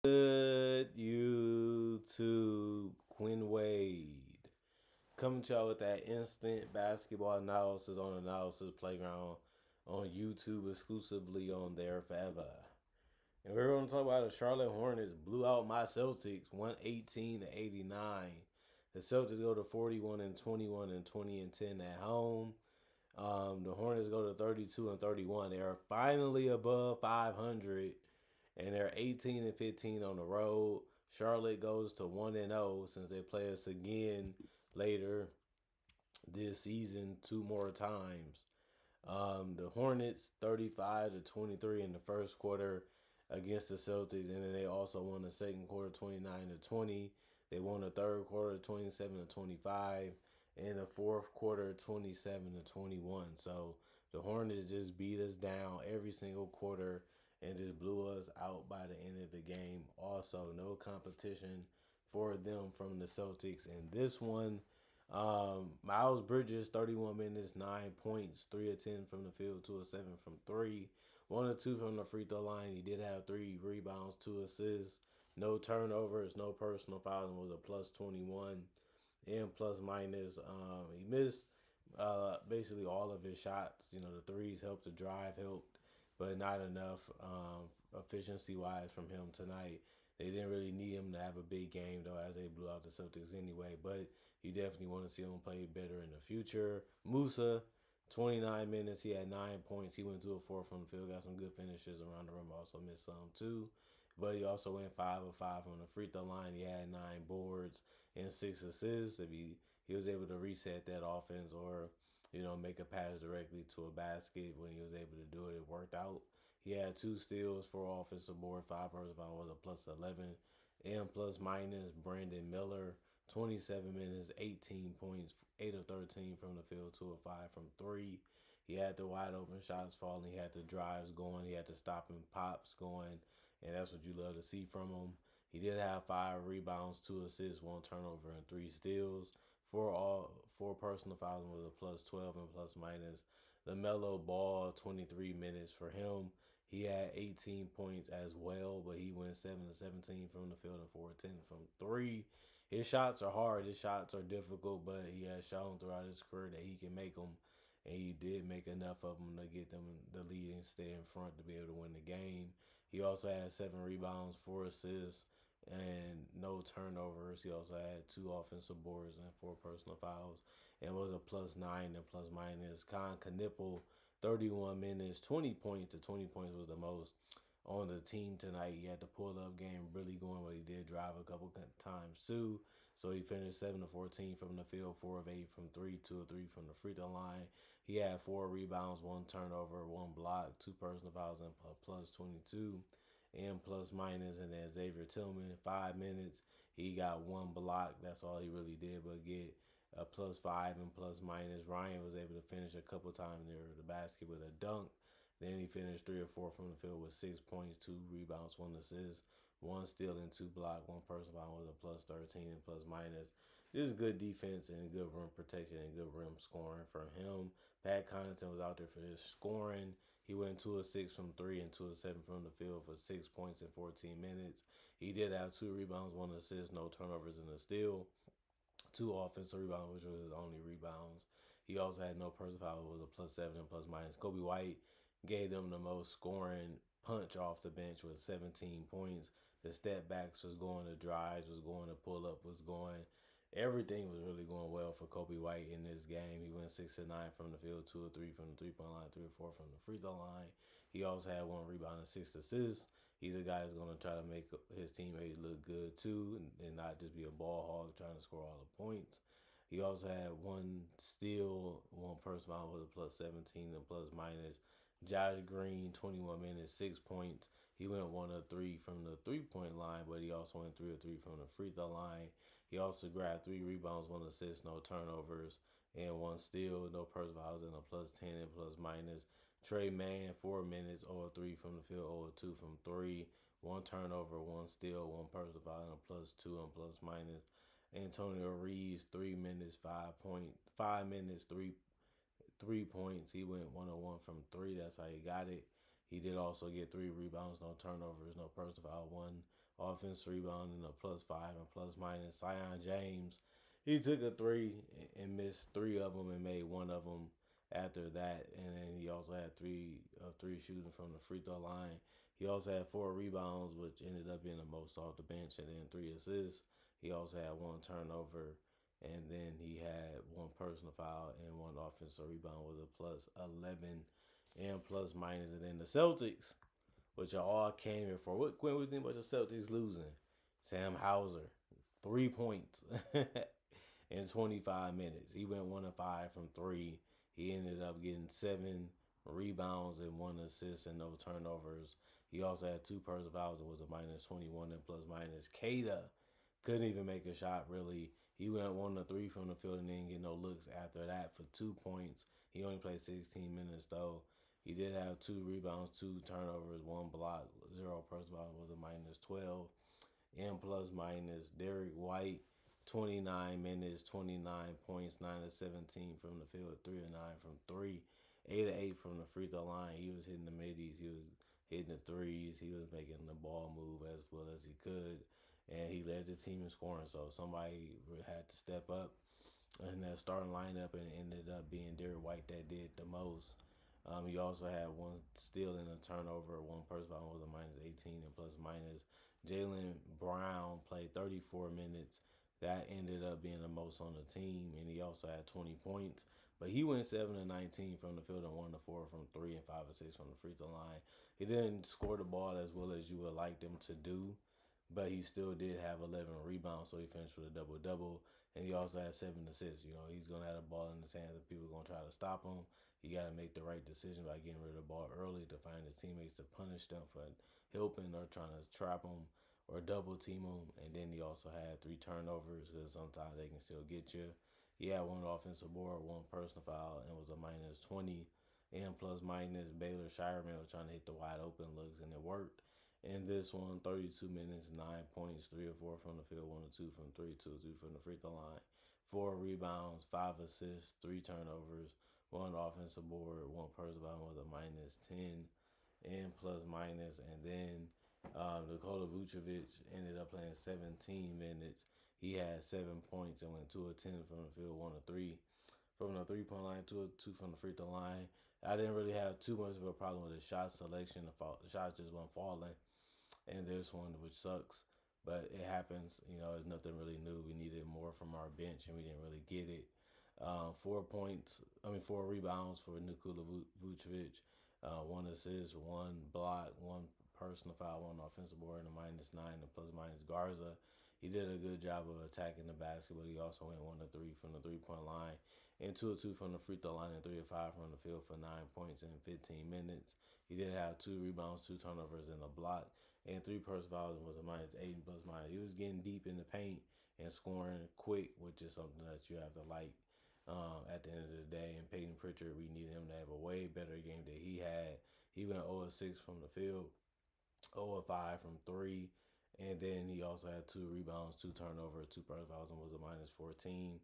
Good YouTube, Quinn Wade. Coming to y'all with that instant basketball analysis on Analysis Playground on YouTube, exclusively on there forever. And we're going to talk about the Charlotte Hornets blew out my Celtics 118-89. The Celtics go to 41 and 21 and 20 and 10 at home. The Hornets go to 32 and 31. They are finally above 500, and they're 18 and 15 on the road. Charlotte goes to 1 and 0 since they play us again later this season, two more times. The Hornets 35 to 23 in the first quarter against the Celtics, and then they also won the second quarter 29 to 20. They won the third quarter 27 to 25, and the fourth quarter 27 to 21. So the Hornets just beat us down every single quarter and just blew us out by the end of the game. Also, no competition for them from the Celtics in this one. Miles Bridges, 31 minutes, 9 points, 3 of 10 from the field, 2 of 7 from 3, 1 of 2 from the free throw line. He did have 3 rebounds, 2 assists, no turnovers, no personal fouls, and was a plus 21 and plus minus. He missed basically all of his shots. The threes helped, the drive helped, but not enough efficiency-wise from him tonight. They didn't really need him to have a big game, though, as they blew out the Celtics anyway. But you definitely want to see him play better in the future. Musa, 29 minutes. He had 9 points. He went 2 of 4 from the field. Got some good finishes around the rim. Also missed some, too. But he also went 5 of 5 on the free throw line. He had 9 boards and 6 assists. If he was able to reset that offense or, make a pass directly to a basket when he was able to do it, it worked out. He had 2 steals, 4 offensive boards, 5 personal fouls, was a plus 11. And plus minus Brandon Miller, 27 minutes, 18 points, 8 of 13 from the field, 2 of 5 from 3. He had the wide open shots falling. He had the drives going. He had the stopping pops going. And that's what you love to see from him. He did have 5 rebounds, 2 assists, 1 turnover, and 3 steals. 4 personal fouls was a plus 12 and plus minus. LaMelo Ball, 23 minutes for him. He had 18 points as well, but he went 7 of 17 from the field and 4 of 10 from 3. His shots are hard. His shots are difficult, but he has shown throughout his career that he can make them, and he did make enough of them to get them the lead and stay in front to be able to win the game. He also had 7 rebounds, 4 assists, and no turnovers. He also had 2 offensive boards and 4 personal fouls, and was a plus 9 and plus minus. Con Knipple, 31 minutes, 20 points. The 20 points was the most on the team tonight. He had the pull-up game really going, but he did drive a couple times too. So he finished 7 of 14 from the field, 4 of 8 from 3, 2 of 3 from the free throw line. He had 4 rebounds, 1 turnover, 1 block, 2 personal fouls, and plus 22 and plus minus. And then Xavier Tillman, 5 minutes. He got 1 block. That's all he really did, but get a plus 5 and plus minus. Ryan was able to finish a couple times near the basket with a dunk. Then he finished 3 or 4 from the field with 6 points, 2 rebounds, 1 assist, 1 steal and 2 block, 1 personal foul with a plus 13 and plus minus. This is good defense and good rim protection and good rim scoring from him. Pat Connaughton was out there for his scoring. He went 2 of 6 from 3 and 2 of 7 from the field for 6 points in 14 minutes. He did have 2 rebounds, 1 assist, no turnovers, and a steal. 2 offensive rebounds, which was his only rebounds. He also had no personal foul, was a plus 7 and plus minus. Kobe White gave them the most scoring punch off the bench with 17 points. The step backs was going, the drives was going, the pull up was going. Everything was really going well for Kobe White in this game. He went 6 of 9 from the field, 2 of 3 from the 3-point line, 3 or 4 from the free throw line. He also had 1 rebound and 6 assists. He's a guy that's going to try to make his teammates look good too, and not just be a ball hog trying to score all the points. He also had 1 steal, 1 personal foul with a plus 17 and plus minus. Josh Green, 21 minutes, 6 points. He went 1 of 3 from the 3-point line, but he also went 3 of 3 from the free throw line. He also grabbed 3 rebounds, 1 assist, no turnovers, and 1 steal, no personal fouls, and a plus 10 and plus minus. Trey Mann, 4 minutes, 0 of 3 from the field, 0 of 2 from 3, 1 turnover, 1 steal, 1 personal foul, and a plus 2 and plus minus. Antonio Reeves, 3 minutes, 5 minutes, 3 points. He went 1 of 1 from 3. That's how he got it. He did also get 3 rebounds, no turnovers, no personal foul, 1 offense rebounding a +5 and plus minus. Zion James, he took a three and missed three of them and made one of them after that. And then he also had three shooting from the free throw line. He also had 4 rebounds, which ended up being the most off the bench, and then 3 assists. He also had 1 turnover, and then he had 1 personal foul and 1 offensive rebound with a +11 and plus minus. And then the Celtics, which y'all all came here for. What Quinn, we think about the Celtics losing? Sam Hauser, 3 points in 25 minutes. He went 1 of 5 from three. He ended up getting 7 rebounds and 1 assist and no turnovers. He also had 2 personal fouls and was a -21 and plus minus. Kada couldn't even make a shot really. He went 1 of 3 from the field and didn't get no looks after that for 2 points. He only played 16 minutes though. He did have 2 rebounds, 2 turnovers, 1 block, 0 personal foul was a -12 and plus minus. Derek White, 29 minutes, 29 points, 9 of 17 from the field, 3 of 9 from three, 8 of 8 from the free throw line. He was hitting the middies, he was hitting the threes, he was making the ball move as well as he could, and he led the team in scoring. So somebody had to step up in that starting lineup, and it ended up being Derek White that did the most. He also had 1 steal and a turnover. 1 personal foul was a -18 and plus minus. Jaylen Brown played 34 minutes. That ended up being the most on the team, and he also had 20 points. But he went 7 of 19 from the field and 1 of 4 from three and 5 of 6 from the free throw line. He didn't score the ball as well as you would like them to do, but he still did have 11 rebounds, so he finished with a double-double. And he also had 7 assists. He's going to have the ball in his hands and people are going to try to stop him. You got to make the right decision by getting rid of the ball early to find his teammates to punish them for helping or trying to trap them or double team them. And then he also had 3 turnovers because sometimes they can still get you. He had 1 offensive board, 1 personal foul, and was a -20 and plus minus. Baylor Shireman was trying to hit the wide open looks, and it worked. In this one, 32 minutes, 9 points, 3 of 4 from the field, 1 of 2 from three, 2 of 2 from the free throw line, 4 rebounds, 5 assists, 3 turnovers, 1 offensive board, 1 personal foul was a -10 and plus minus. And then Nikola Vucevic ended up playing 17 minutes. He had 7 points and went 2 of 10 from the field, 1 of 3 from the 3-point line, 2 of 2 from the free throw line. I didn't really have too much of a problem with the shot selection. The shots just weren't falling in this one, which sucks. But it happens. It's nothing really new. We needed more from our bench, and we didn't really get it. 4 rebounds for Nikola Vucevic, 1 assist, 1 block, 1 personal foul, 1 offensive board, and a -9 and plus minus. Garza, he did a good job of attacking the basket, but he also went 1 of 3 from the 3-point line and 2 of 2 from the free throw line and 3 of 5 from the field for 9 points in 15 minutes. He did have 2 rebounds, 2 turnovers, and a block, and 3 personal fouls and was a -8 and plus minus. He was getting deep in the paint and scoring quick, which is something that you have to like. At the end of the day, and Peyton Pritchard, we need him to have a way better game than he had. He went 0 of 6 from the field, 0 of 5 from three, and then he also had 2 rebounds, 2 turnovers, 2 personal fouls, and was a -14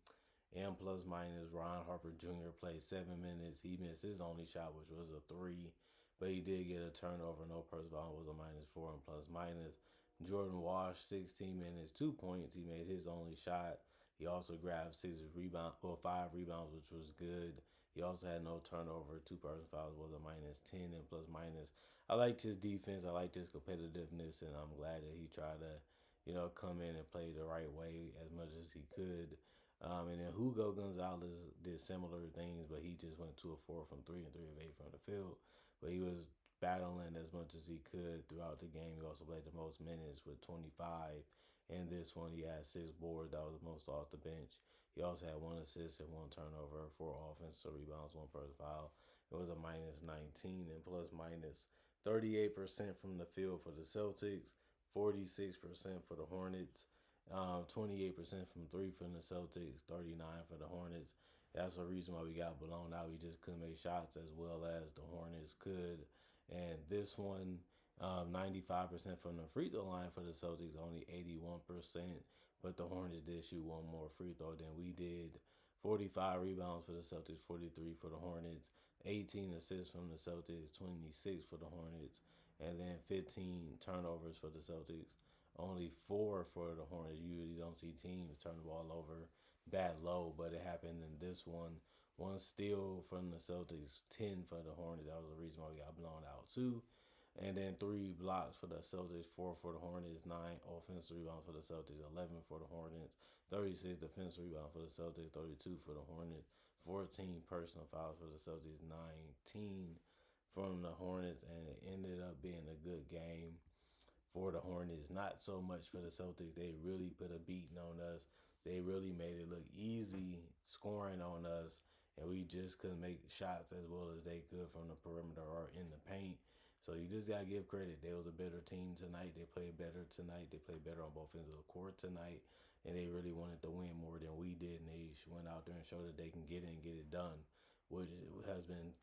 and plus minus. Ron Harper Jr. played 7 minutes. He missed his only shot, which was a three, but he did get a turnover. No personal foul, was a -4 and plus minus. Jordan Walsh, 16 minutes, 2 points. He made his only shot. He also grabbed 5 rebounds, which was good. He also had no turnover, 2 personal fouls, was a -10 and plus minus. I liked his defense. I liked his competitiveness, and I'm glad that he tried to, come in and play the right way as much as he could. And then Hugo Gonzalez did similar things, but he just went 2 of 4 from three and 3 of 8 from the field. But he was battling as much as he could throughout the game. He also played the most minutes with 25. In this one, he had 6 boards. That was the most off the bench. He also had 1 assist and 1 turnover, 4 offensive rebounds, 1 personal foul. It was a -19 and plus minus. 38% from the field for the Celtics, 46% for the Hornets, 28% from three from the Celtics, 39 for the Hornets. That's the reason why we got blown out. We just couldn't make shots as well as the Hornets could. And this one, 95% from the free throw line for the Celtics, only 81%. But the Hornets did shoot one more free throw than we did. 45 rebounds for the Celtics, 43 for the Hornets. 18 assists from the Celtics, 26 for the Hornets. And then 15 turnovers for the Celtics, only 4 for the Hornets. You usually don't see teams turn the ball over that low, but it happened in this one. One steal from the Celtics, 10 for the Hornets. That was the reason why we got blown out too. And then 3 blocks for the Celtics, 4 for the Hornets, 9 offensive rebounds for the Celtics, 11 for the Hornets, 36 defensive rebounds for the Celtics, 32 for the Hornets, 14 personal fouls for the Celtics, 19 from the Hornets, and it ended up being a good game for the Hornets. Not so much for the Celtics. They really put a beating on us. They really made it look easy scoring on us, and we just couldn't make shots as well as they could from the perimeter or in the paint. So you just gotta give credit. They was a better team tonight. They played better tonight. They played better on both ends of the court tonight, and they really wanted to win more than we did. And they went out there and showed that they can get it and get it done, which has been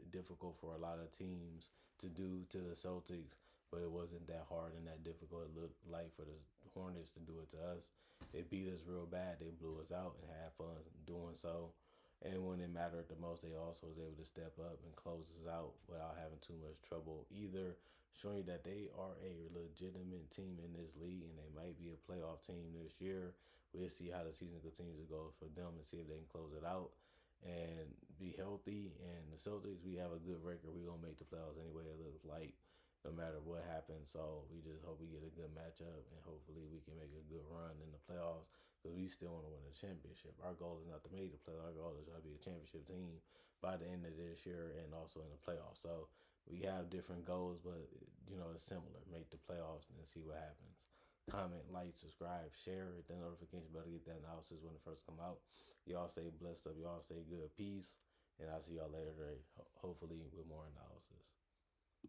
difficult for a lot of teams to do to the Celtics. But it wasn't that hard and that difficult. It looked like for the Hornets to do it to us. They beat us real bad. They blew us out and had fun doing so. And when it mattered the most, they also was able to step up and close us out without having too much trouble either, showing that they are a legitimate team in this league and they might be a playoff team this year. We'll see how the season continues to go for them and see if they can close it out and be healthy. And the Celtics, we have a good record. We're going to make the playoffs anyway, it looks like, no matter what happens. So we just hope we get a good matchup and hopefully we can make a good run in the playoffs because we still want to win a championship. Our goal is not to make the playoffs. Our goal is to be a championship team by the end of this year and also in the playoffs. So we have different goals, but it's similar. Make the playoffs and see what happens. Comment, like, subscribe, share, hit that notification bell to get that analysis when it first come out. Y'all stay blessed up. Y'all stay good. Peace. And I'll see y'all later today, hopefully with more analysis.